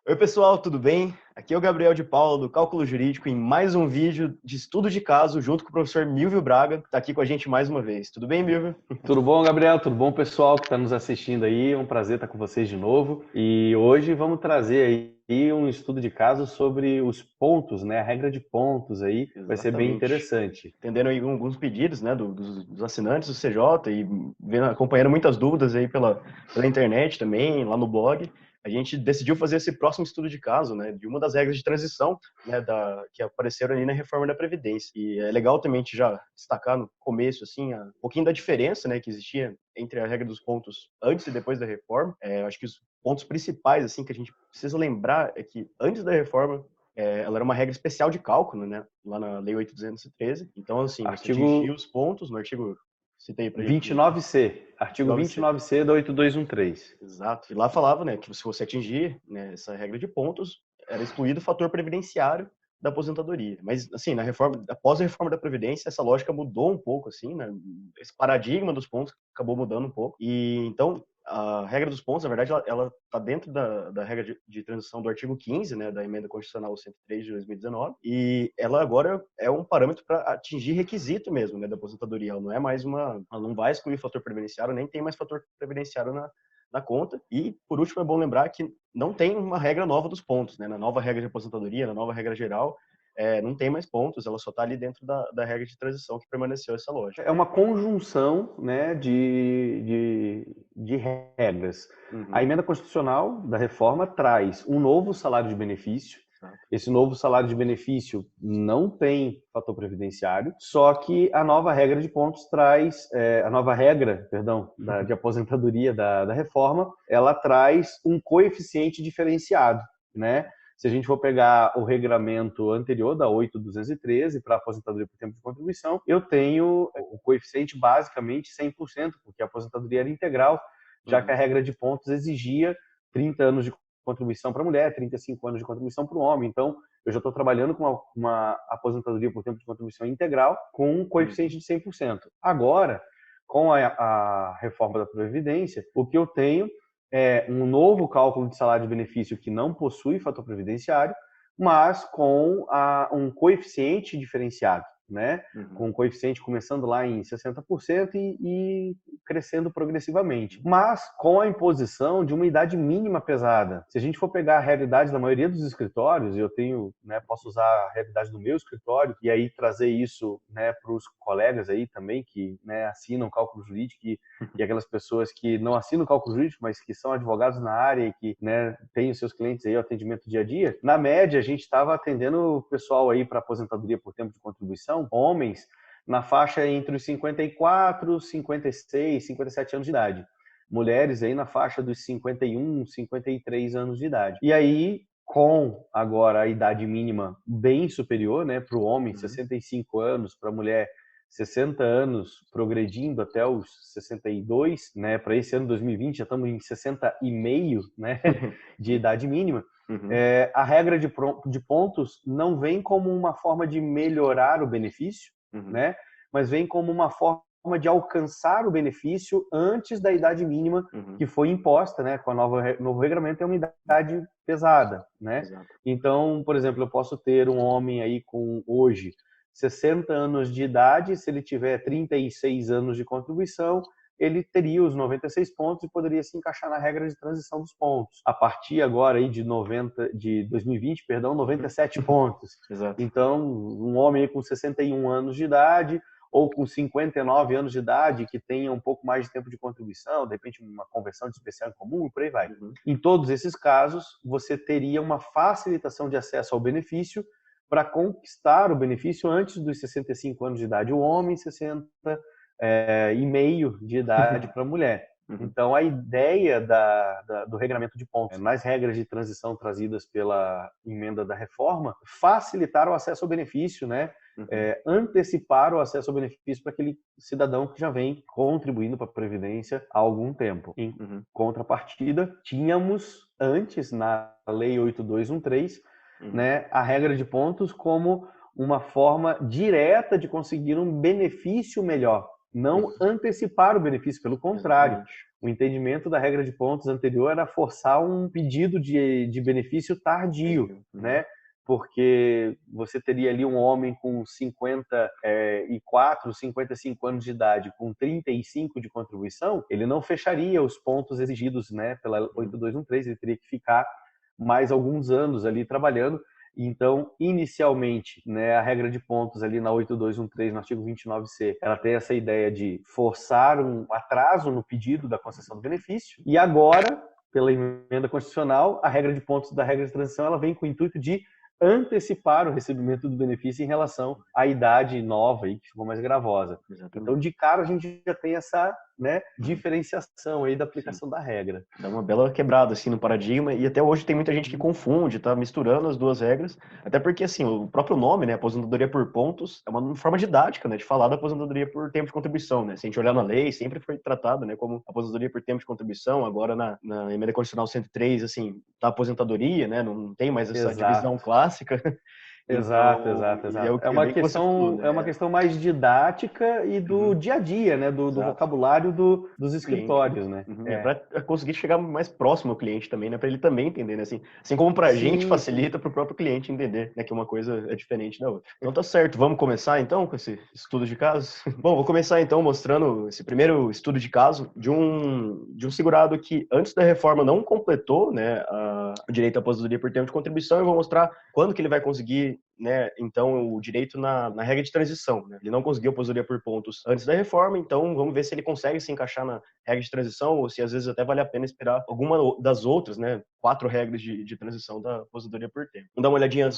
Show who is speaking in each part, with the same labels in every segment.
Speaker 1: Oi, pessoal, tudo bem? Aqui é o Gabriel de Paula, do Cálculo Jurídico, em mais um vídeo de estudo de caso, junto com o professor Milvio Braga, que está aqui com a gente mais uma vez. Tudo bem, Milvio?
Speaker 2: Tudo bom, Gabriel? Tudo bom, pessoal que está nos assistindo aí? É um prazer estar com vocês de novo. E hoje vamos trazer aí um estudo de caso sobre os pontos, né? A regra de pontos aí vai ser bem
Speaker 1: Exatamente.
Speaker 2: interessante.
Speaker 1: Atendendo aí alguns pedidos, né, dos assinantes do CJ e acompanhando muitas dúvidas aí pela internet também, lá no blog, a gente decidiu fazer esse próximo estudo de caso, né, de uma das regras de transição, né, que apareceram ali na reforma da Previdência. E é legal também a gente já destacar no começo, assim, um pouquinho da diferença, né, que existia entre a regra dos pontos antes e depois da reforma. Eu acho que os pontos principais, assim, que a gente precisa lembrar é que antes da reforma, ela era uma regra especial de cálculo, né? Lá na Lei 8.213. Então, assim, você atingia
Speaker 2: Artigo
Speaker 1: os pontos no artigo, citei para gente,
Speaker 2: 29C. Artigo
Speaker 1: 29C.
Speaker 2: 29C da 8213.
Speaker 1: Exato. E lá falava, né, que se você atingir, né, essa regra de pontos, era excluído o fator previdenciário da aposentadoria. Mas, assim, após a reforma da Previdência, essa lógica mudou um pouco, assim, né? Esse paradigma dos pontos acabou mudando um pouco. E, então, a regra dos pontos, na verdade, ela está dentro da regra de transição do artigo 15, né, da Emenda Constitucional 103 de 2019, e ela agora é um parâmetro para atingir requisito mesmo, né, da aposentadoria. Ela não é mais ela não vai excluir o fator previdenciário, nem tem mais fator previdenciário na conta. E, por último, é bom lembrar que não tem uma regra nova dos pontos, né? Na nova regra de aposentadoria, na nova regra geral, não tem mais pontos, ela só está ali dentro da regra de transição que permaneceu essa lógica.
Speaker 2: É uma conjunção, né, de regras. A
Speaker 1: Uhum.
Speaker 2: emenda constitucional da reforma traz um novo salário de benefício.
Speaker 1: Exato.
Speaker 2: Esse novo salário de benefício não tem fator previdenciário, só que a nova regra de pontos traz, a nova regra, perdão, de aposentadoria da reforma, ela traz um coeficiente diferenciado, né? Se a gente for pegar o regramento anterior, da 8.213, para aposentadoria por tempo de contribuição, eu tenho o coeficiente basicamente 100%, porque a aposentadoria era integral, já que a
Speaker 1: Uhum.
Speaker 2: regra de pontos exigia 30 anos de contribuição para a mulher, 35 anos de contribuição para o homem. Então, eu já estou trabalhando com uma aposentadoria por tempo de contribuição integral com um coeficiente
Speaker 1: Uhum.
Speaker 2: de 100%. Agora, com a reforma da Previdência, o que eu tenho é um novo cálculo de salário de benefício que não possui fator previdenciário, mas com um coeficiente diferenciado, né?
Speaker 1: Uhum.
Speaker 2: Com um coeficiente começando lá em 60% e crescendo progressivamente. Mas com a imposição de uma idade mínima pesada. Se a gente for pegar a realidade da maioria dos escritórios, eu tenho, né, posso usar a realidade do meu escritório e aí trazer isso, né, para os colegas aí também que, né, assinam cálculo jurídico e aquelas pessoas que não assinam cálculo jurídico, mas que são advogados na área e que, né, têm os seus clientes aí, o atendimento dia a dia. Na média, a gente estava atendendo o pessoal aí para aposentadoria por tempo de contribuição, homens, na faixa entre os 54, 56, 57 anos de idade. Mulheres aí na faixa dos 51, 53 anos de idade. E aí, com agora a idade mínima bem superior, né, para o homem,
Speaker 1: Uhum.
Speaker 2: 65 anos, para a mulher, 60 anos, progredindo até os 62, né? Para esse ano 2020 já estamos em 60,5, né? De idade mínima.
Speaker 1: Uhum.
Speaker 2: A regra de pontos não vem como uma forma de melhorar o benefício,
Speaker 1: Uhum.
Speaker 2: né? Mas vem como uma forma de alcançar o benefício antes da idade mínima
Speaker 1: Uhum.
Speaker 2: que foi imposta, né? Com a novo regramento é uma idade pesada, né?
Speaker 1: Exato.
Speaker 2: Então, por exemplo, eu posso ter um homem aí com hoje 60 anos de idade, se ele tiver 36 anos de contribuição, ele teria os 96 pontos e poderia se encaixar na regra de transição dos pontos. A partir agora aí de 2020, perdão, 97 pontos.
Speaker 1: Exato.
Speaker 2: Então, um homem com 61 anos de idade ou com 59 anos de idade que tenha um pouco mais de tempo de contribuição, de repente uma conversão de especial em comum e por aí vai.
Speaker 1: Uhum.
Speaker 2: Em todos esses casos, você teria uma facilitação de acesso ao benefício para conquistar o benefício antes dos 65 anos de idade o homem, 60 e meio de idade para a mulher.
Speaker 1: Uhum.
Speaker 2: Então, a ideia do regramento de pontos nas regras de transição trazidas pela emenda da reforma, facilitar o acesso ao benefício, né?
Speaker 1: Uhum.
Speaker 2: Antecipar o acesso ao benefício para aquele cidadão que já vem contribuindo para a Previdência há algum tempo. Em
Speaker 1: Uhum.
Speaker 2: contrapartida, tínhamos antes, na Lei 8213,
Speaker 1: Uhum.
Speaker 2: né, a regra de pontos como uma forma direta de conseguir um benefício melhor. não antecipar o benefício, pelo contrário.
Speaker 1: Exatamente.
Speaker 2: O entendimento da regra de pontos anterior era forçar um pedido de benefício tardio, né? Porque você teria ali um homem com 54, 55 anos de idade, com 35 de contribuição, ele não fecharia os pontos exigidos, né, pela 8213, ele teria que ficar mais alguns anos ali trabalhando. Então, inicialmente, né, a regra de pontos ali na 8213, no artigo 29C, ela tem essa ideia de forçar um atraso no pedido da concessão do benefício. E agora, pela emenda constitucional, a regra de pontos da regra de transição, ela vem com o intuito de antecipar o recebimento do benefício em relação à idade nova aí, que ficou mais gravosa.
Speaker 1: Exatamente.
Speaker 2: Então, de cara, a gente já tem essa, né, diferenciação aí da aplicação da regra.
Speaker 1: Dá uma bela quebrada, assim, no paradigma, e até hoje tem muita gente que confunde, tá misturando as duas regras, até porque, assim, o próprio nome, né, aposentadoria por pontos, é uma forma didática, né, de falar da aposentadoria por tempo de contribuição, né, se a gente olhar na lei, sempre foi tratado, né, como aposentadoria por tempo de contribuição, agora na emenda constitucional 103, assim, da aposentadoria, né, não tem mais essa divisão clássica.
Speaker 2: Exato.
Speaker 1: É uma questão,
Speaker 2: é uma questão mais didática e do dia a dia, né? Do vocabulário dos escritórios, né?
Speaker 1: Para conseguir chegar mais próximo ao cliente também, né? Para ele também entender, né? Assim como para a gente facilita para o próprio cliente entender, né? Que uma coisa é diferente da outra. Então tá certo, vamos começar então com esse estudo de caso? Bom, vou começar então mostrando esse primeiro estudo de caso de um segurado que antes da reforma não completou, né? O direito à aposentadoria por tempo de contribuição. Eu vou mostrar quando que ele vai conseguir, né, então, o direito na regra de transição, né? Ele não conseguiu aposentadoria por pontos antes da reforma, então vamos ver se ele consegue se encaixar na regra de transição ou se às vezes até vale a pena esperar alguma das outras, né, 4 regras de transição da aposentadoria por tempo. Vamos dar uma olhadinha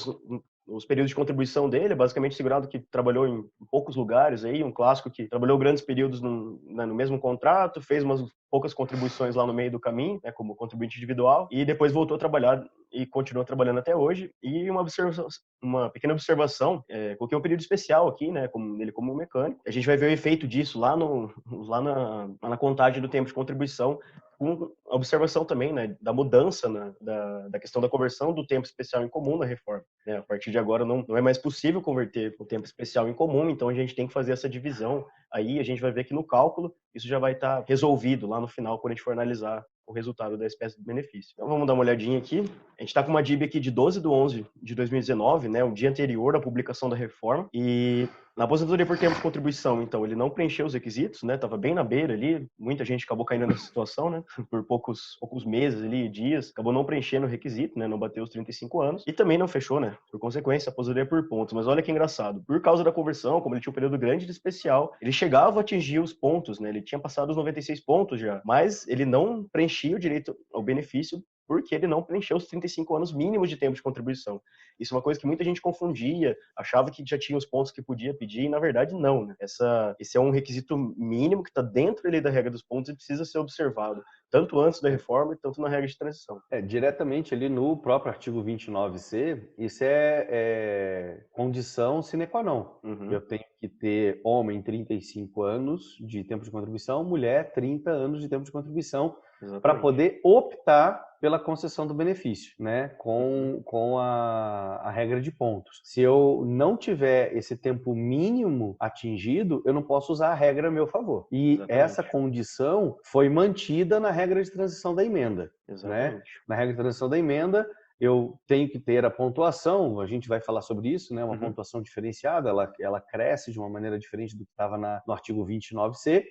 Speaker 1: nos períodos de contribuição dele, basicamente segurado que trabalhou em poucos lugares aí, um clássico que trabalhou grandes períodos no mesmo contrato, fez umas poucas contribuições lá no meio do caminho, né, como contribuinte individual, e depois voltou a trabalhar e continua trabalhando até hoje. E uma pequena observação, coloquei um período especial aqui, né, como mecânico. A gente vai ver o efeito disso lá na contagem do tempo de contribuição, com a observação também, né, da mudança da questão da conversão do tempo especial em comum na reforma, né? A partir de agora não é mais possível converter o tempo especial em comum, então a gente tem que fazer essa divisão. Aí a gente vai ver que no cálculo isso já vai estar resolvido lá no final, quando a gente for analisar o resultado da espécie de benefício. Então vamos dar uma olhadinha aqui. A gente está com uma DIB aqui de 12/11/2019, né, o dia anterior à publicação da reforma, e na aposentadoria por tempo de contribuição, então, ele não preencheu os requisitos, né? Tava bem na beira ali, muita gente acabou caindo nessa situação, né? Por poucos meses ali, dias, acabou não preenchendo o requisito, né? Não bateu os 35 anos e também não fechou, né? Por consequência, a aposentadoria por pontos. Mas olha que engraçado, por causa da conversão, como ele tinha um período grande de especial, ele chegava a atingir os pontos, né? Ele tinha passado os 96 pontos já, mas ele não preenchia o direito ao benefício porque ele não preencheu os 35 anos mínimos de tempo de contribuição. Isso é uma coisa que muita gente confundia, achava que já tinha os pontos que podia pedir, e na verdade não, né? Esse é um requisito mínimo que está dentro ali da regra dos pontos e precisa ser observado, tanto antes da reforma e tanto na regra de transição.
Speaker 2: Diretamente ali no próprio artigo 29C, isso é condição sine qua non. Eu tenho que ter homem 35 anos de tempo de contribuição, mulher 30 anos de tempo de contribuição, para poder optar pela concessão do benefício, né, com a regra de pontos. Se eu não tiver esse tempo mínimo atingido, eu não posso usar a regra a meu favor. E essa condição foi mantida na regra de transição da emenda. Né? Na regra de transição da emenda, eu tenho que ter a pontuação, a gente vai falar sobre isso, né? Uma pontuação diferenciada, ela cresce de uma maneira diferente do que estava no artigo 29C,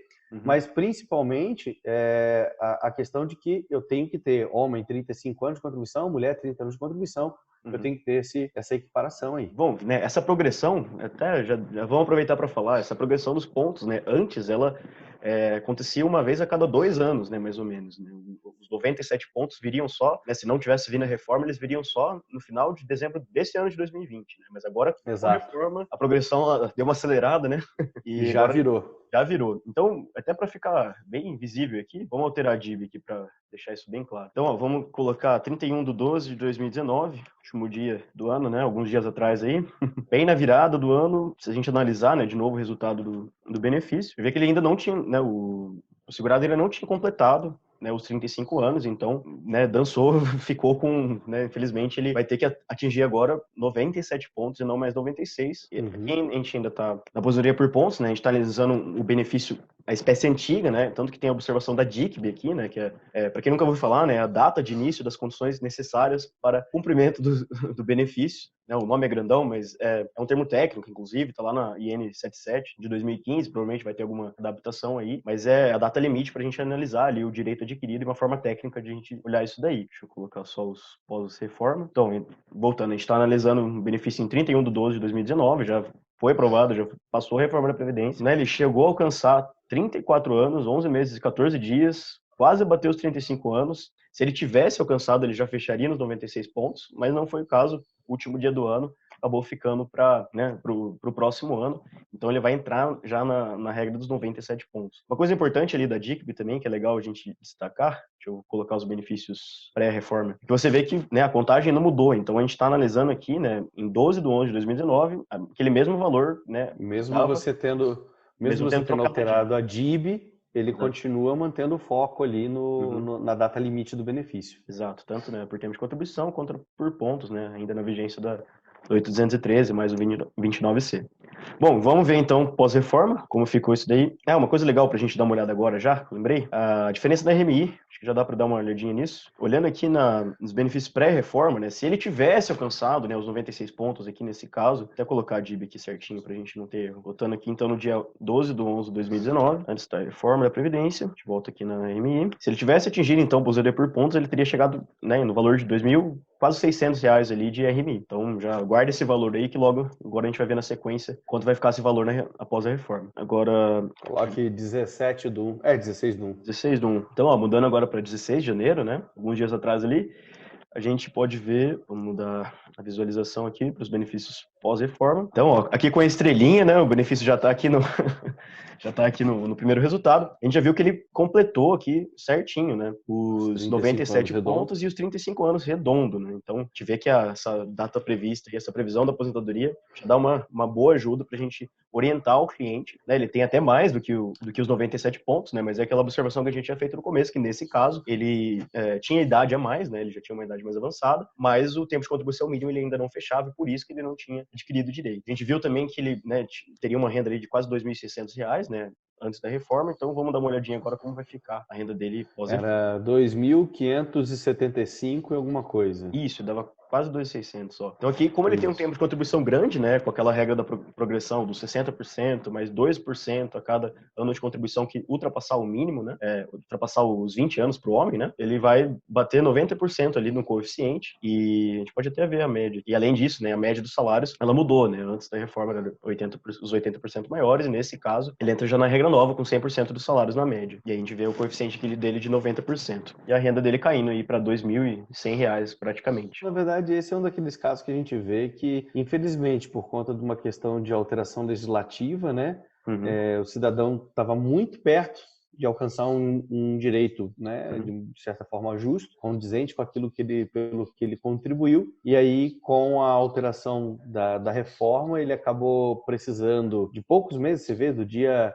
Speaker 2: mas principalmente a questão de que eu tenho que ter homem 35 anos de contribuição, mulher 30 anos de contribuição, eu tenho que ter essa equiparação aí.
Speaker 1: Bom, né, essa progressão, até já vamos aproveitar para falar, essa progressão dos pontos, né, antes ela acontecia uma vez a cada 2 anos, né, mais ou menos. Né? Os 97 pontos viriam só, né, se não tivesse vindo a reforma, eles viriam só no final de dezembro desse ano de 2020. Né? Mas agora, com a reforma, a progressão deu uma acelerada, né?
Speaker 2: E já virou.
Speaker 1: Já virou. Então, até para ficar bem visível aqui, vamos alterar a DIB aqui para deixar isso bem claro. Então, ó, vamos colocar 31/12/2019, último dia do ano, né? Alguns dias atrás aí. Bem na virada do ano, se a gente analisar, né, de novo o resultado do benefício, vê que ele ainda não tinha, né, o segurado ainda não tinha completado né, os 35 anos, então, né, dançou, ficou com, né, infelizmente ele vai ter que atingir agora 97 pontos e não mais 96. E aqui a gente ainda está na aposentadoria por pontos, né, a gente está analisando o benefício, a espécie antiga, né, tanto que tem a observação da DICB aqui, né, que para quem nunca ouviu falar, né, a data de início das condições necessárias para cumprimento do benefício. Né, o nome é grandão, mas é um termo técnico, inclusive, está lá na IN 77 de 2015, provavelmente vai ter alguma adaptação aí, mas é a data limite para a gente analisar ali o direito adquirido e uma forma técnica de a gente olhar isso daí. Deixa eu colocar só os pós-reforma. Então, voltando, a gente está analisando um benefício em 31/12 de 2019, já foi aprovado, já passou a reforma da Previdência, né? Ele chegou a alcançar 34 anos, 11 meses e 14 dias, quase bateu os 35 anos. Se ele tivesse alcançado, ele já fecharia nos 96 pontos, mas não foi o caso. O último dia do ano acabou ficando para, né, o próximo ano. Então ele vai entrar já na regra dos 97 pontos. Uma coisa importante ali da DICB também, que é legal a gente destacar, deixa eu colocar os benefícios pré-reforma, que você vê que, né, a contagem não mudou. Então a gente está analisando aqui, né, em 12/11 de 2019, aquele mesmo valor, né,
Speaker 2: mesmo você tendo alterado a DIB, ele
Speaker 1: Exato.
Speaker 2: Continua mantendo o foco ali na data limite do benefício.
Speaker 1: Exato, tanto, né, por termos de contribuição quanto por pontos, né, ainda na vigência da 8.213 mais o 29C. Bom, vamos ver então pós-reforma, como ficou isso daí. Uma coisa legal para a gente dar uma olhada agora já, lembrei, a diferença da RMI, acho que já dá para dar uma olhadinha nisso. Olhando aqui nos benefícios pré-reforma, né, se ele tivesse alcançado, né, os 96 pontos aqui nesse caso, até colocar a DIB aqui certinho para a gente não ter erro. Botando aqui então no dia 12/11 de 2019, antes da reforma da Previdência, a gente volta aqui na RMI. Se ele tivesse atingido então o aposentadoria por pontos, ele teria chegado, né, no valor de quase R$600 ali de RMI. Então já guarda esse valor aí que logo agora a gente vai ver na sequência quanto vai ficar esse valor após a reforma. Agora...
Speaker 2: Coloque 16/1.
Speaker 1: 16/1. Então, mudando agora para 16 de janeiro, né? Alguns dias atrás ali, a gente pode ver, vamos mudar a visualização aqui para os benefícios pós-reforma. Então, aqui com a estrelinha, né? O benefício já está aqui no primeiro resultado. A gente já viu que ele completou aqui certinho, né? Os 97 pontos e os 35 anos redondo, né? Então, a gente vê que essa data prevista e essa previsão da aposentadoria já dá uma boa ajuda para a gente orientar o cliente, né? Ele tem até mais do que os 97 pontos, né? Mas é aquela observação que a gente tinha feito no começo, que nesse caso ele tinha idade a mais, né? Ele já tinha uma idade mais avançada, mas o tempo de contribuição mínimo ele ainda não fechava e por isso que ele não tinha adquirido direito. A gente viu também que ele, né, teria uma renda ali de quase R$2.600, né, antes da reforma, então vamos dar uma olhadinha agora como vai ficar a renda dele pós-reforma.
Speaker 2: Era 2.575 e alguma coisa.
Speaker 1: Isso, dava quase 2.600 só. Então aqui, como ele tem um tempo de contribuição grande, né, com aquela regra da progressão dos 60%, mais 2% a cada ano de contribuição que ultrapassar o mínimo, né, ultrapassar os 20 anos para o homem, né, ele vai bater 90% ali no coeficiente e a gente pode até ver a média. E além disso, né, a média dos salários, ela mudou, né, antes da reforma era os 80% maiores e nesse caso ele entra já na regra nova com 100% dos salários na média. E aí a gente vê o coeficiente dele de 90%. E a renda dele caindo aí para R$2.100 praticamente.
Speaker 2: Na verdade, esse é um daqueles casos que a gente vê que, infelizmente, por conta de uma questão de alteração legislativa, né, o cidadão estava muito perto de alcançar um direito, né, de certa forma justo, condizente com aquilo pelo que ele contribuiu, e aí com a alteração da reforma ele acabou precisando de poucos meses, você vê, do dia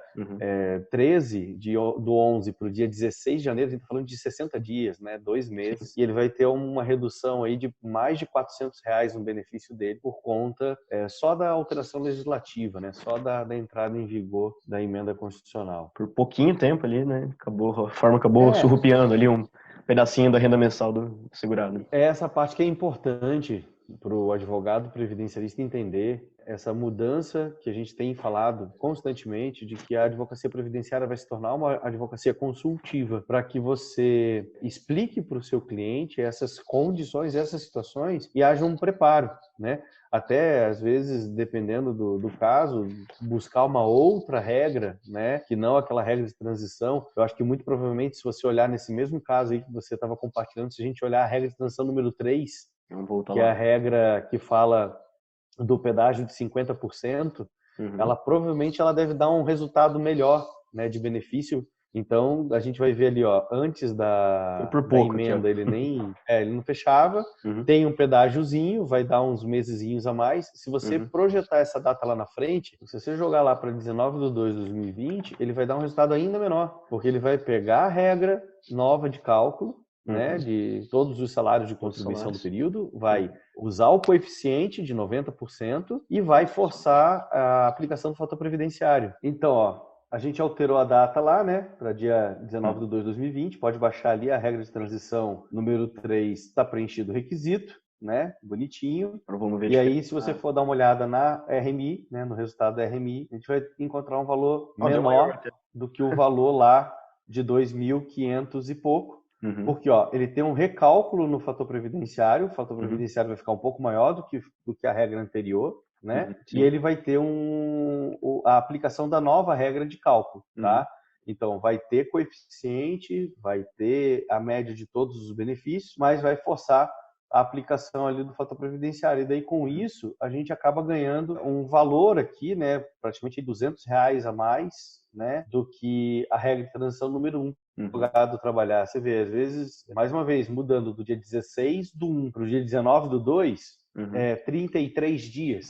Speaker 2: 13 do 11 para o dia 16 de janeiro, a gente está falando de 60 dias, né, 2 meses, e ele vai ter uma redução aí de mais de R$400 no benefício dele por conta só da alteração legislativa, né, só da entrada em vigor da emenda constitucional.
Speaker 1: Por pouquinho tempo ali, né? A reforma acabou surrupiando ali um pedacinho da renda mensal do segurado.
Speaker 2: É essa parte que é importante para o advogado previdenciarista entender, essa mudança que a gente tem falado constantemente de que a advocacia previdenciária vai se tornar uma advocacia consultiva para que você explique para o seu cliente essas condições, essas situações e haja um preparo, né? Até, às vezes, dependendo do caso, buscar uma outra regra, né? Que não aquela regra de transição. Eu acho que muito provavelmente, se você olhar nesse mesmo caso aí que você estava compartilhando, se a gente olhar a regra de transição número 3, que é a regra que fala do pedágio de 50%, ela provavelmente deve dar um resultado melhor, né, de benefício Então, a gente vai ver ali, ó, antes
Speaker 1: Foi
Speaker 2: da
Speaker 1: por pouco aqui, ó.
Speaker 2: emenda, ele não fechava.
Speaker 1: Uhum,
Speaker 2: Tem um pedágiozinho, vai dar uns mesezinhos a mais. Se você
Speaker 1: uhum.
Speaker 2: projetar essa data lá na frente, se você jogar lá para 19/2/2020, ele vai dar um resultado ainda menor, porque ele vai pegar a regra nova de cálculo, né,
Speaker 1: Uhum.
Speaker 2: de todos os salários de
Speaker 1: Todos os
Speaker 2: contribuição do
Speaker 1: salários.
Speaker 2: período, vai
Speaker 1: Uhum.
Speaker 2: usar o coeficiente de 90% e vai forçar a aplicação do fator previdenciário. Então, ó, a gente alterou a data lá, né, para dia 19/2/2020. Pode baixar ali a regra de transição número 3, está preenchido o requisito, né, bonitinho.
Speaker 1: Agora vamos ver a
Speaker 2: E aí, se você
Speaker 1: diferença.
Speaker 2: for dar uma olhada na RMI, né, no resultado da RMI, a gente vai encontrar um valor
Speaker 1: Ó, deu maior
Speaker 2: menor
Speaker 1: até.
Speaker 2: do que o valor lá de 2.500 e pouco.
Speaker 1: Uhum,
Speaker 2: Porque ó, ele tem um recálculo no fator previdenciário, o fator
Speaker 1: uhum,
Speaker 2: previdenciário vai ficar um pouco maior do que a regra anterior, né?
Speaker 1: uhum,
Speaker 2: E
Speaker 1: sim.
Speaker 2: ele vai ter a aplicação da nova regra de cálculo,
Speaker 1: Uhum,
Speaker 2: tá? Então, vai ter coeficiente, vai ter a média de todos os benefícios, mas vai forçar a aplicação ali do fator previdenciário. E daí, com
Speaker 1: uhum,
Speaker 2: isso, a gente acaba ganhando um valor aqui, né? Praticamente R$ 200 a mais, né? Do que a regra de transição número 1.
Speaker 1: uhum,
Speaker 2: Advogado trabalhar, você vê, às vezes, mais uma vez, mudando do dia 16/1 para o dia 19/2,
Speaker 1: uhum.
Speaker 2: 33 dias,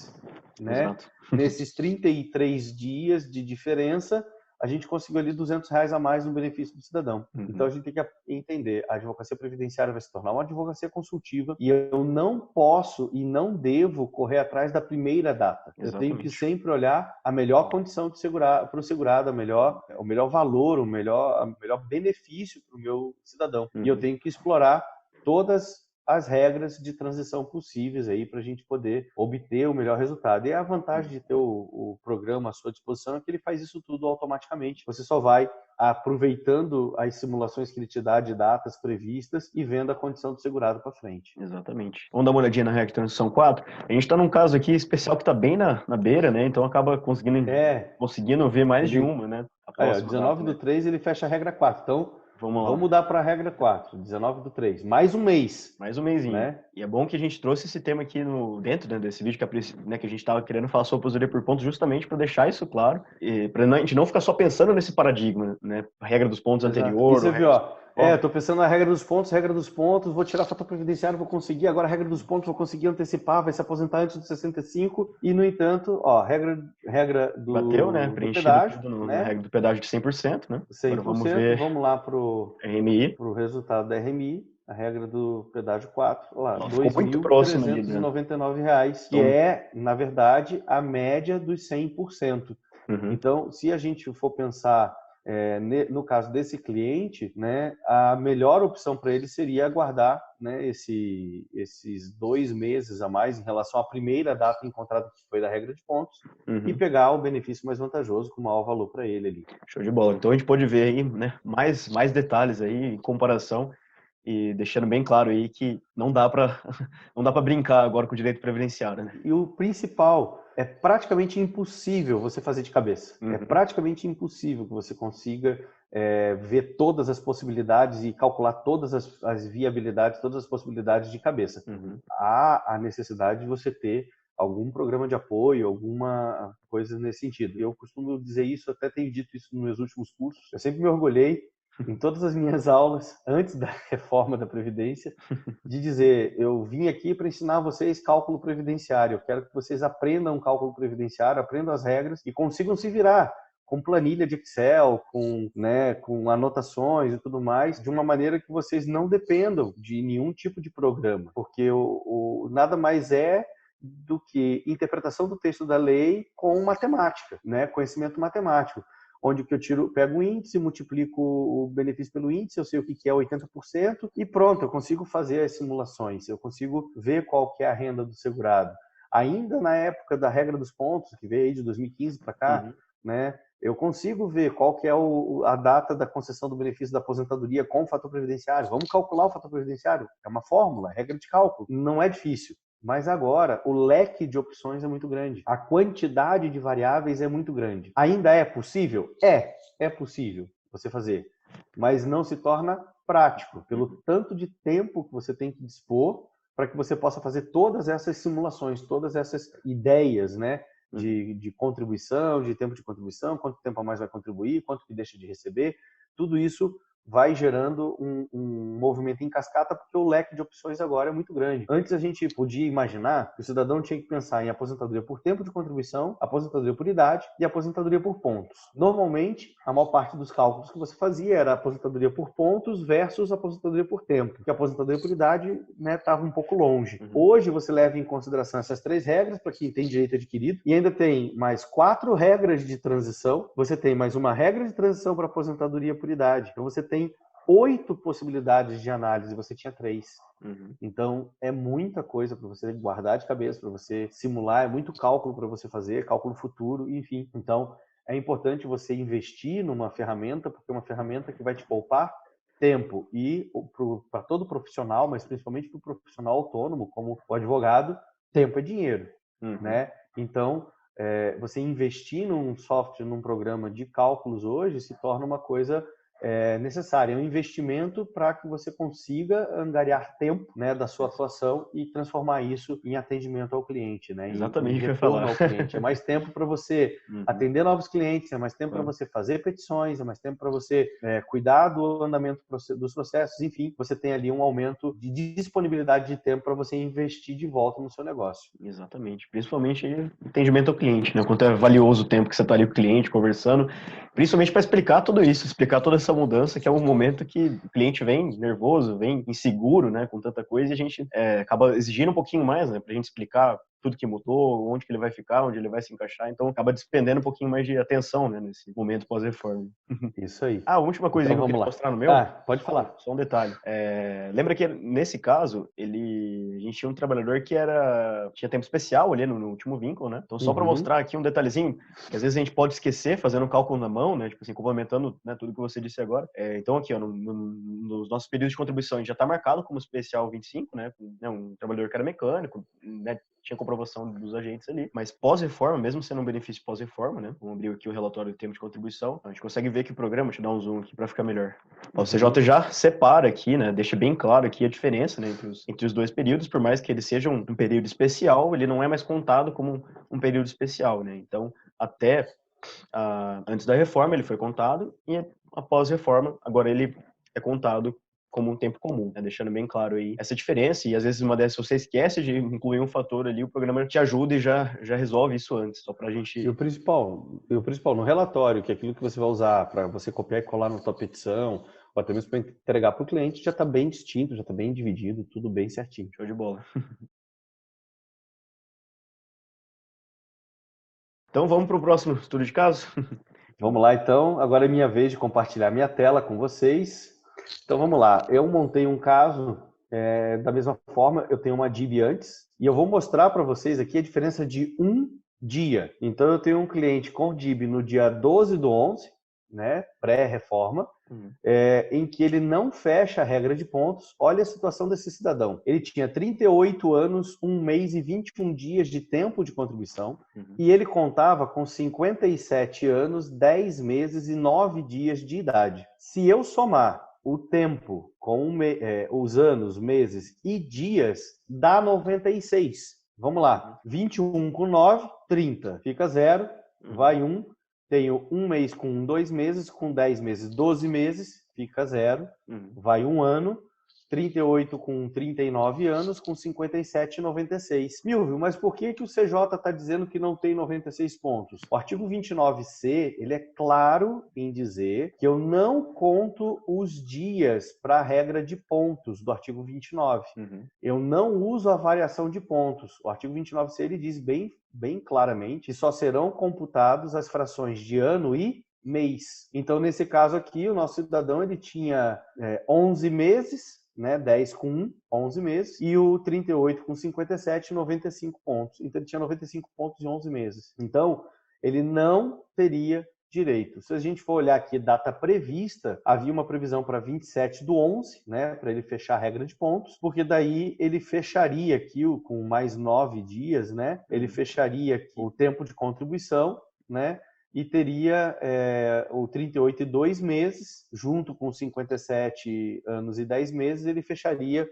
Speaker 2: né?
Speaker 1: Exato.
Speaker 2: Nesses 33 dias de diferença, a gente conseguiu ali R$ 200 a mais no benefício do cidadão. Então, a
Speaker 1: Uhum,
Speaker 2: gente tem que entender, a advocacia previdenciária vai se tornar uma advocacia consultiva e eu não posso e não devo correr atrás da primeira data. Eu tenho que
Speaker 1: exatamente.
Speaker 2: sempre olhar a melhor condição para o segurado, o melhor valor, o melhor benefício para o meu cidadão. E eu
Speaker 1: Uhum,
Speaker 2: tenho que explorar todas as regras de transição possíveis aí para a gente poder obter o melhor resultado. E a vantagem
Speaker 1: uhum.
Speaker 2: de ter o programa à sua disposição é que ele faz isso tudo automaticamente. Você só vai aproveitando as simulações que ele te dá de datas previstas e vendo a condição do segurado para frente.
Speaker 1: Exatamente. Vamos dar uma olhadinha na regra de transição 4. A gente está num caso aqui especial que está bem na beira, né? Então acaba
Speaker 2: É,
Speaker 1: conseguindo ver mais de
Speaker 2: ele
Speaker 1: uma, né? A
Speaker 2: Aí, ó,
Speaker 1: próxima data, né?
Speaker 2: 19/3 ele fecha a regra 4. Então,
Speaker 1: Vamos
Speaker 2: vamos
Speaker 1: lá.
Speaker 2: mudar para a regra 4, 19/3. Mais um mês,
Speaker 1: Mais um mesinho.
Speaker 2: né?
Speaker 1: E é bom que a gente trouxe esse tema aqui dentro, né, desse vídeo que a gente estava querendo falar sobre aposentadoria por pontos, justamente para deixar isso claro, e para a gente não ficar só pensando nesse paradigma, né? A regra dos pontos
Speaker 2: Exato. E
Speaker 1: anterior, ou
Speaker 2: você
Speaker 1: a
Speaker 2: viu,
Speaker 1: regra dos
Speaker 2: ó,
Speaker 1: pontos.
Speaker 2: eu tô pensando na regra dos pontos, vou tirar fator previdenciário, vou conseguir, agora a regra dos pontos, vou conseguir antecipar, vai se aposentar antes dos 65, e no entanto, ó, regra
Speaker 1: Bateu, né?
Speaker 2: do
Speaker 1: Preenchido
Speaker 2: pedágio,
Speaker 1: tudo na
Speaker 2: né?
Speaker 1: regra do pedágio de 100%, né? Agora vamos
Speaker 2: 100%,
Speaker 1: ver
Speaker 2: vamos lá pro
Speaker 1: RMI.
Speaker 2: pro resultado da RMI, a regra do pedágio 4, lá,
Speaker 1: Ela ficou
Speaker 2: R$
Speaker 1: muito próxima ali, né?
Speaker 2: 2.399, que
Speaker 1: Então,
Speaker 2: é, na verdade, a média dos 100%.
Speaker 1: uhum,
Speaker 2: Então, se a gente for pensar no caso desse cliente, né, a melhor opção para ele seria aguardar, né, esses 2 meses a mais em relação à primeira data encontrada, que foi da regra de pontos, e
Speaker 1: uhum.
Speaker 2: pegar o benefício mais vantajoso com maior valor para ele ali.
Speaker 1: Show de bola. Então a gente pode ver aí, né, mais detalhes aí em comparação e deixando bem claro aí que não dá para não dá para brincar agora com o direito previdenciário, né?
Speaker 2: E o principal, é praticamente impossível você fazer de cabeça. É
Speaker 1: Uhum,
Speaker 2: praticamente impossível que você consiga ver todas as possibilidades e calcular todas as viabilidades, todas as possibilidades de cabeça.
Speaker 1: uhum.
Speaker 2: Há a necessidade de você ter algum programa de apoio, alguma coisa nesse sentido. Eu costumo dizer isso, até tenho dito isso nos meus últimos cursos. Eu sempre me orgulhei em todas as minhas aulas, antes da reforma da Previdência, de dizer, eu vim aqui para ensinar vocês cálculo previdenciário, eu quero que vocês aprendam cálculo previdenciário, aprendam as regras e consigam se virar com planilha de Excel, com anotações e tudo mais, de uma maneira que vocês não dependam de nenhum tipo de programa, porque nada mais é do que interpretação do texto da lei com matemática, né? Conhecimento matemático, onde que pego o índice, multiplico o benefício pelo índice, eu sei o que é 80% e pronto, eu consigo fazer as simulações, eu consigo ver qual que é a renda do segurado. Ainda na época da regra dos pontos, que veio aí de 2015 para cá,
Speaker 1: Uhum.
Speaker 2: né? Eu consigo ver qual que é a data da concessão do benefício da aposentadoria com o fator previdenciário. Vamos calcular o fator previdenciário. É uma fórmula, regra de cálculo. Não é difícil. Mas agora, o leque de opções é muito grande. A quantidade de variáveis é muito grande. Ainda é possível? É possível você fazer. Mas não se torna prático, pelo tanto de tempo que você tem que dispor para que você possa fazer todas essas simulações, todas essas ideias, né?
Speaker 1: Uhum.
Speaker 2: De contribuição, de tempo de contribuição, quanto tempo a mais vai contribuir, quanto que deixa de receber. tudo isso vai gerando um movimento em cascata, porque o leque de opções agora é muito grande. Antes a gente podia imaginar que o cidadão tinha que pensar em aposentadoria por tempo de contribuição, aposentadoria por idade e aposentadoria por pontos. Normalmente, a maior parte dos cálculos que você fazia era aposentadoria por pontos versus aposentadoria por tempo, porque a aposentadoria por idade estava um pouco longe. Hoje você leva em consideração essas 3 regras para quem tem direito adquirido e ainda tem mais 4 regras de transição, você tem mais uma regra de transição para aposentadoria por idade. Então você tem 8 possibilidades de análise, você tinha 3. Então, é muita coisa para você guardar de cabeça, para você simular, é muito cálculo para você fazer, cálculo futuro, enfim. Então, é importante você investir numa ferramenta, porque é uma ferramenta que vai te poupar tempo. E para todo profissional, mas principalmente para o profissional autônomo, como o advogado, tempo é dinheiro, né? Então, você investir num software, num programa de cálculos hoje, se torna uma coisa necessária. É um investimento para que você consiga angariar tempo, né, da sua atuação e transformar isso em atendimento ao cliente, né?
Speaker 1: Exatamente o
Speaker 2: em
Speaker 1: que eu ia falar.
Speaker 2: retorno ao cliente. É mais tempo para você atender novos clientes, é mais tempo para você fazer petições, é mais tempo para você cuidar do andamento dos processos, enfim, você tem ali um aumento de disponibilidade de tempo para você investir de volta no seu negócio.
Speaker 1: Exatamente. Principalmente atendimento ao cliente, né? O quanto é valioso o tempo que você está ali com o cliente, conversando, principalmente para explicar tudo isso, explicar toda essa mudança, que é um momento que o cliente vem nervoso, vem inseguro, né, com tanta coisa, e a gente acaba exigindo um pouquinho mais, né, para a gente explicar tudo que mudou, onde que ele vai ficar, onde ele vai se encaixar, então acaba despendendo um pouquinho mais de atenção, né, nesse momento pós-reforma.
Speaker 2: Isso aí.
Speaker 1: A última coisinha
Speaker 2: Então,
Speaker 1: que eu queria
Speaker 2: vamos lá.
Speaker 1: mostrar no meu,
Speaker 2: Pode falar.
Speaker 1: só um detalhe. Lembra que nesse caso, a gente tinha um trabalhador que tinha tempo especial ali no último vínculo, né? Então, só para mostrar aqui um detalhezinho, que às vezes a gente pode esquecer fazendo um cálculo na mão, né? Tipo assim, complementando, né, tudo que você disse agora. Então, aqui, ó, nos nossos períodos de contribuição, a gente já está marcado como especial 25, né? Um trabalhador que era mecânico, né? Tinha comprovação dos agentes ali, mas pós-reforma, mesmo sendo um benefício pós-reforma, né? Vamos abrir aqui o relatório do tempo de contribuição, a gente consegue ver que o programa, deixa eu dar um zoom aqui para ficar melhor. O CJ já separa aqui, né? Deixa bem claro aqui a diferença, né, entre os 2 períodos, por mais que ele seja um período especial, ele não é mais contado como um período especial, né? Então, até antes da reforma ele foi contado e após reforma, agora ele é contado como um tempo comum, né? Deixando bem claro aí essa diferença, e às vezes uma dessas você esquece de incluir um fator ali, o programa te ajuda e já resolve isso antes, só pra gente...
Speaker 2: E o principal, no relatório, que é aquilo que você vai usar para você copiar e colar na tua petição, ou até mesmo para entregar para o cliente, já está bem distinto, já está bem dividido, tudo bem certinho.
Speaker 1: Show de bola. Então vamos para o próximo estudo de caso?
Speaker 2: Vamos lá, então. Agora é minha vez de compartilhar minha tela com vocês. Então vamos lá. Eu montei um caso da mesma forma, eu tenho uma DIB antes, e eu vou mostrar para vocês aqui a diferença de um dia. Então eu tenho um cliente com DIB no dia 12/11, né, pré-reforma, em que ele não fecha a regra de pontos. Olha a situação desse cidadão. Ele tinha 38 anos, 1 mês e 21 dias de tempo de contribuição, e ele contava com 57 anos, 10 meses e 9 dias de idade. Se eu somar o tempo com os anos, meses e dias, dá 96. Vamos lá. 21 com 9, 30. Fica 0, vai 1. Tenho 1 mês com 2 meses, com 10 meses, 12 meses, fica 0. Vai 1 ano. 38 com 39 anos, com 57, 96. Milvio, mas por que o CJ está dizendo que não tem 96 pontos? O artigo 29C, ele é claro em dizer que eu não conto os dias para a regra de pontos do artigo 29. Eu não uso a variação de pontos. O artigo 29C, ele diz bem claramente que só serão computados as frações de ano e mês. Então, nesse caso aqui, o nosso cidadão ele tinha 11 meses, né, 10 com 1, 11 meses, e o 38 com 57, 95 pontos. Então, ele tinha 95 pontos em 11 meses. Então, ele não teria direito. Se a gente for olhar aqui data prevista, havia uma previsão para 27/11, né, para ele fechar a regra de pontos, porque daí ele fecharia aqui com mais 9 dias, né, ele fecharia aqui o tempo de contribuição, né, e teria o 38 e 2 meses, junto com 57 anos e 10 meses, ele fecharia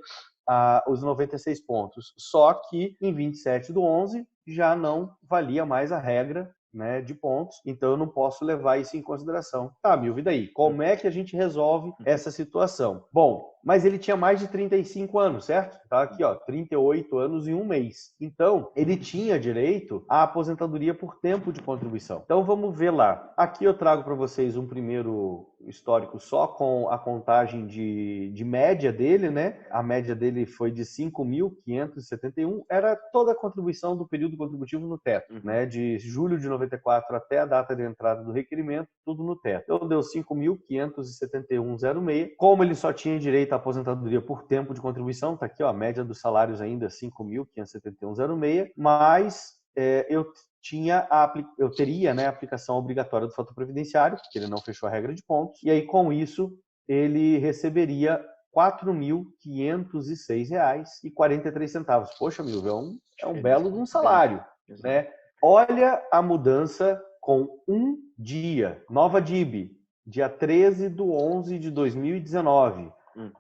Speaker 2: os 96 pontos. Só que em 27/11 já não valia mais a regra, né, de pontos, então eu não posso levar isso em consideração. Tá, Milvio, e daí? Como é que a gente resolve essa situação? Bom, mas ele tinha mais de 35 anos, certo? Tá aqui, ó, 38 anos e um mês. Então, ele tinha direito à aposentadoria por tempo de contribuição. Então, vamos ver lá. Aqui eu trago para vocês um primeiro histórico só com a contagem de média dele, né? A média dele foi de 5.571, era toda a contribuição do período contributivo no teto, né? De julho de 94 até a data de entrada do requerimento, tudo no teto. Então deu 5.571,06. Como ele só tinha direito à aposentadoria por tempo de contribuição, tá aqui, ó, a média dos salários ainda 5.571,06, mas eu teria, né, a aplicação obrigatória do fator previdenciário, porque ele não fechou a regra de pontos, e aí com isso ele receberia R$ 4.506,43. Poxa, Milvio, é um belo de um salário, né? Olha a mudança com um dia. Nova DIB, dia 13/11/2019.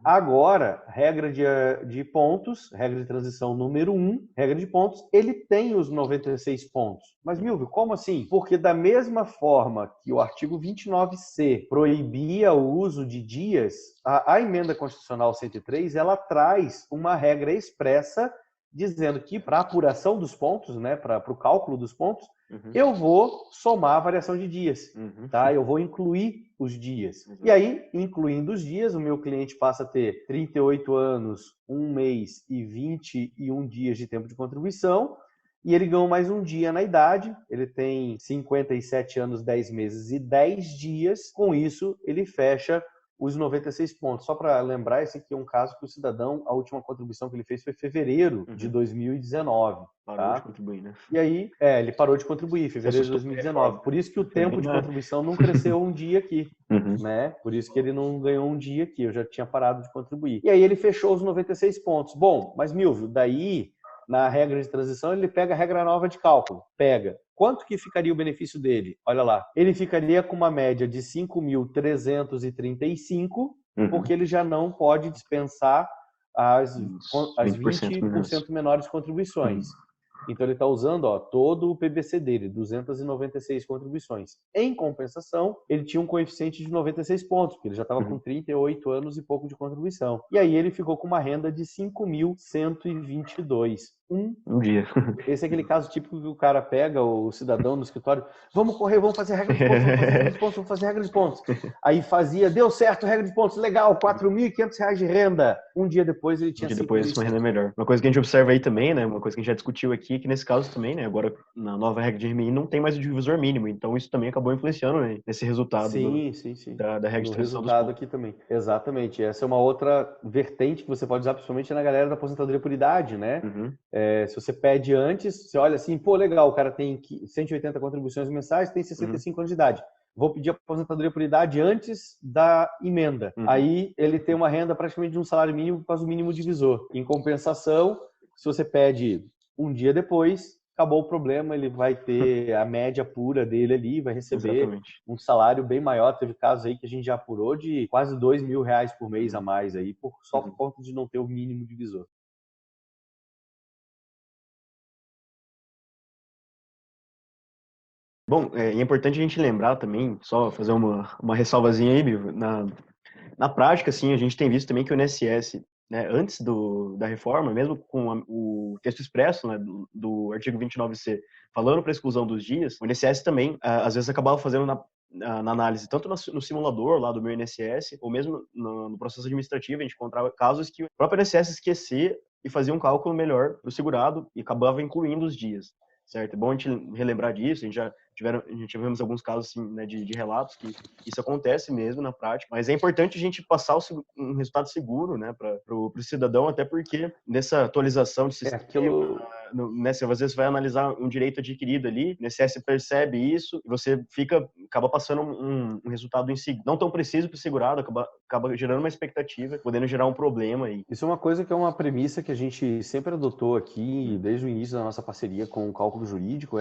Speaker 2: Agora, regra de pontos, regra de transição número 1, regra de pontos, ele tem os 96 pontos. Mas, Milvio, como assim? Porque da mesma forma que o artigo 29C proibia o uso de dias, a emenda constitucional 103, ela traz uma regra expressa dizendo que para a apuração dos pontos, né, para o cálculo dos pontos, eu vou somar a variação de dias, tá? Eu vou incluir os dias. E aí, incluindo os dias, o meu cliente passa a ter 38 anos, 1 mês e 21 dias de tempo de contribuição, e ele ganhou mais um dia na idade, ele tem 57 anos, 10 meses e 10 dias. Com isso, ele fecha os 96 pontos. Só para lembrar, esse aqui é um caso que o cidadão, a última contribuição que ele fez foi em fevereiro de 2019.
Speaker 1: Parou de contribuir, né?
Speaker 2: E aí, ele parou de contribuir em fevereiro de 2019. Por isso que o tempo de contribuição não cresceu um dia aqui, né? Por isso que ele não ganhou um dia aqui, eu já tinha parado de contribuir. E aí ele fechou os 96 pontos. Bom, mas Milvio, daí, na regra de transição, ele pega a regra nova de cálculo. Pega. Quanto que ficaria o benefício dele? Olha lá. Ele ficaria com uma média de 5.335, porque ele já não pode dispensar as 20% menores contribuições. Então ele está usando, ó, todo o PBC dele, 296 contribuições. Em compensação, ele tinha um coeficiente de 96 pontos, porque ele já estava com 38 anos e pouco de contribuição. E aí ele ficou com uma renda de 5.122.
Speaker 1: Um dia.
Speaker 2: Esse é aquele caso típico que o cara pega, o cidadão no escritório, vamos correr, vamos fazer regra de pontos, vamos fazer regra de pontos. Aí fazia, deu certo, regra de pontos, legal, R$ 4.500 de renda. Um dia depois ele tinha 5.000.
Speaker 1: Depois uma renda melhor. Uma coisa que a gente observa aí também, né, uma coisa que a gente já discutiu aqui, que nesse caso também, né, agora na nova regra de RMI não tem mais o divisor mínimo, então isso também acabou influenciando, né, nesse resultado
Speaker 2: sim.
Speaker 1: Da regra de transição dos
Speaker 2: resultado aqui também. Exatamente. Essa é uma outra vertente que você pode usar principalmente na galera da aposentadoria por idade, né? Se você pede antes, você olha assim, pô, legal, o cara tem 180 contribuições mensais, tem 65 anos de idade. Vou pedir aposentadoria por idade antes da emenda. Aí ele tem uma renda praticamente de um salário mínimo quase o mínimo divisor. Em compensação, se você pede um dia depois, acabou o problema, ele vai ter a média pura dele ali, vai receber um salário bem maior. Teve casos aí que a gente já apurou de quase R$ 2.000 por mês a mais aí, só por conta de não ter o mínimo divisor.
Speaker 1: Bom, é importante a gente lembrar também, só fazer uma ressalvazinha aí, Bill, na prática, assim, a gente tem visto também que o INSS, né, antes da reforma, mesmo com o texto expresso, né, do artigo 29C, falando para a exclusão dos dias, o INSS também, às vezes, acabava fazendo na análise, tanto no simulador lá do meu INSS, ou mesmo no processo administrativo, a gente encontrava casos que o próprio INSS esquecia e fazia um cálculo melhor para o segurado e acabava incluindo os dias. Certo? É bom a gente relembrar disso, a gente já tivemos alguns casos assim, né, de relatos que isso acontece mesmo na prática, mas é importante a gente passar um resultado seguro, né, para o cidadão, até porque nessa atualização de sistema, né, você às vezes vai analisar um direito adquirido ali, o INSS percebe isso e você acaba passando um resultado não tão preciso para o segurado, acaba gerando uma expectativa, podendo gerar um problema aí.
Speaker 2: Isso é uma coisa que é uma premissa que a gente sempre adotou aqui desde o início da nossa parceria com o cálculo jurídico,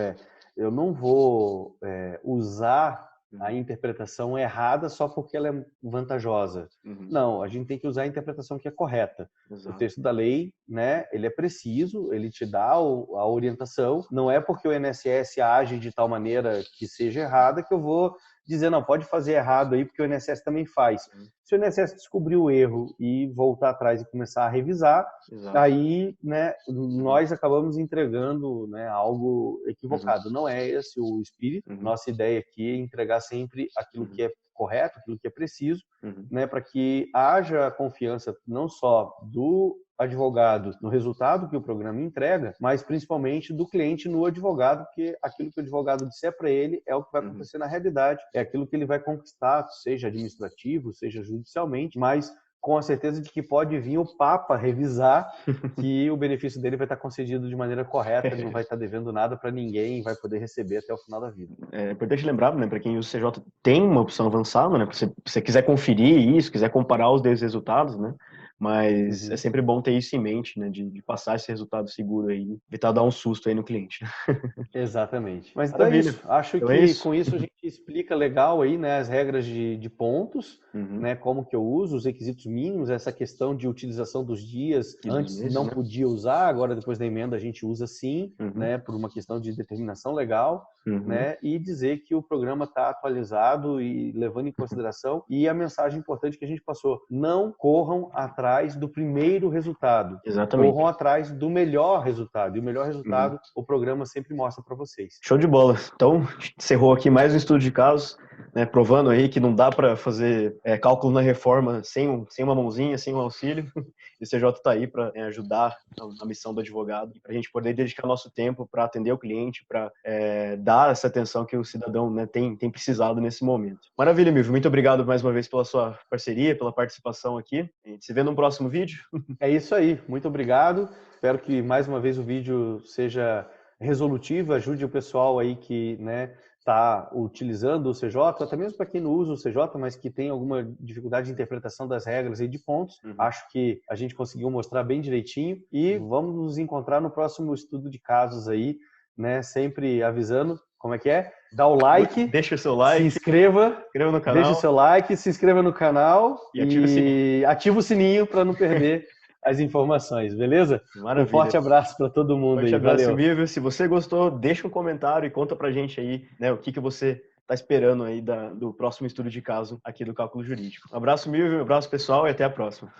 Speaker 2: eu não vou usar a interpretação errada só porque ela é vantajosa. Não, a gente tem que usar a interpretação que é correta.
Speaker 1: Exato.
Speaker 2: O texto da lei, né, ele é preciso, ele te dá a orientação. Não é porque o INSS age de tal maneira que seja errada que eu vou dizer, não, pode fazer errado aí, porque o INSS também faz. Se o INSS descobrir o erro e voltar atrás e começar a revisar, aí, né, nós acabamos entregando, né, algo equivocado. Não é esse o espírito. Nossa ideia aqui é entregar sempre aquilo que é correto, aquilo que é preciso, né, para que haja confiança não só do advogado no resultado que o programa entrega, mas principalmente do cliente no advogado, porque aquilo que o advogado disser para ele é o que vai acontecer na realidade, é aquilo que ele vai conquistar, seja administrativo, seja judicialmente, mas com a certeza de que pode vir o Papa revisar que o benefício dele vai estar concedido de maneira correta, ele não vai estar devendo nada para ninguém e vai poder receber até o final da vida.
Speaker 1: É importante lembrar, né, para quem usa o CJ tem uma opção avançada, né, se você quiser conferir isso, quiser comparar os dois resultados, né, mas é sempre bom ter isso em mente, né, de passar esse resultado seguro aí, evitar dar um susto aí no cliente.
Speaker 2: Exatamente. Mas então
Speaker 1: Maravilha.
Speaker 2: é isso. Acho
Speaker 1: Então
Speaker 2: que
Speaker 1: é isso.
Speaker 2: com isso a gente explica legal aí, né, as regras de pontos, né, como que eu uso, os requisitos mínimos, essa questão de utilização dos dias, que antes
Speaker 1: meses,
Speaker 2: não
Speaker 1: né?
Speaker 2: podia usar, agora depois da emenda a gente usa sim, né, por uma questão de determinação legal, né, e dizer que o programa está atualizado e levando em consideração, e a mensagem importante que a gente passou, não corram atrás do primeiro resultado,
Speaker 1: Exatamente.
Speaker 2: corram atrás do melhor resultado, e o melhor resultado o programa sempre mostra para vocês.
Speaker 1: Show de bola. Então, encerrou aqui mais um estudo de casos, né, provando aí que não dá para fazer cálculo na reforma sem uma mãozinha, sem um auxílio. E o CJ está aí para ajudar a missão do advogado, para a gente poder dedicar nosso tempo para atender o cliente, para dar essa atenção que o cidadão, né, tem precisado nesse momento. Maravilha, Milvio. Muito obrigado mais uma vez pela sua parceria, pela participação aqui. A gente se vê no próximo vídeo.
Speaker 2: É isso aí. Muito obrigado. Espero que mais uma vez o vídeo seja resolutivo, ajude o pessoal aí que, né, está utilizando o CJ, até mesmo para quem não usa o CJ, mas que tem alguma dificuldade de interpretação das regras e de pontos. Acho que a gente conseguiu mostrar bem direitinho e vamos nos encontrar no próximo estudo de casos aí, né? Sempre avisando como é que é. Dá o like,
Speaker 1: deixa o seu like,
Speaker 2: se inscreva
Speaker 1: no canal,
Speaker 2: deixa o seu like, se inscreva no canal
Speaker 1: e
Speaker 2: ativa o sininho para não perder as informações, beleza?
Speaker 1: Maravilha.
Speaker 2: Um forte abraço para todo mundo aí.
Speaker 1: Valeu. Milvio. Se você gostou, deixa um comentário e conta pra gente aí, né, o que você tá esperando aí do próximo estudo de caso aqui do Cálculo Jurídico. Um abraço, Milvio, um abraço pessoal e até a próxima.